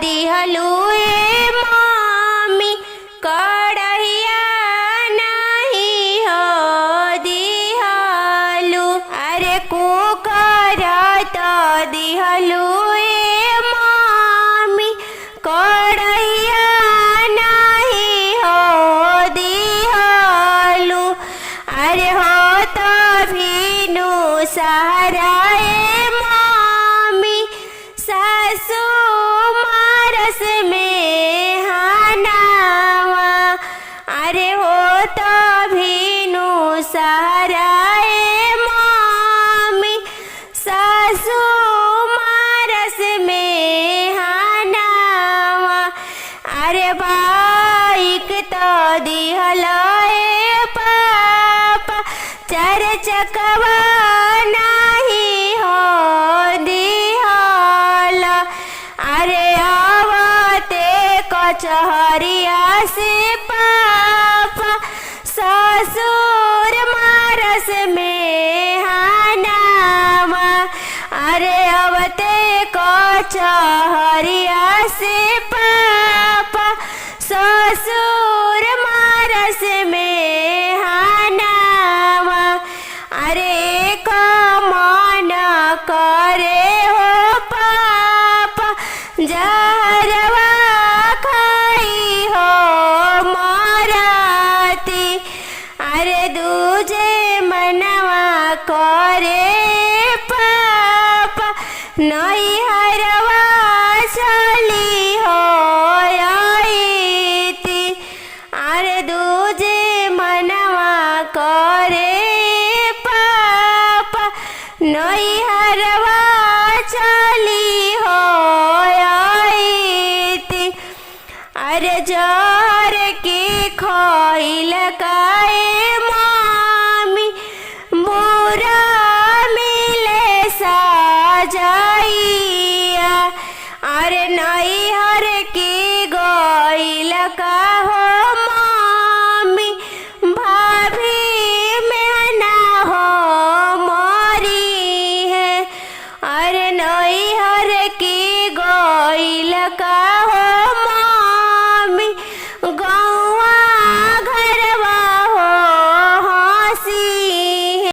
दिहलू ए मामी कढ़ैया नहीं हो दिहलू। अरे कुकर तो दिहलू ए मामी कढ़ैया नहीं हो दिहलू। अरे हो तो भीनु सहारा ए मामी सासू मारस में हनावा। अरे हो तो भीनु सहारा ए मामी सासू मारस में हनावा। अरे बाइक तो दिहला ए पापा चार चकवा नहीं हो दिहला। अरे आवते कचहरिया से पापा ससुर मारस में हनावा। अरे आवते कचहरिया से पापा ससुर मारस में हनावा। अरे मन करे हो पापा जहरवा खाई हो मराती। अरे दूजे मनवा करे पापा नहीं हरवा चली हो आईती। अरे दूजे मनवा करे पापा नहीं हरवा चली हो आईती। अरे जर की खोइल काए मामी बुरा मिले साजाइया। अरे नहीं हर की गोइल का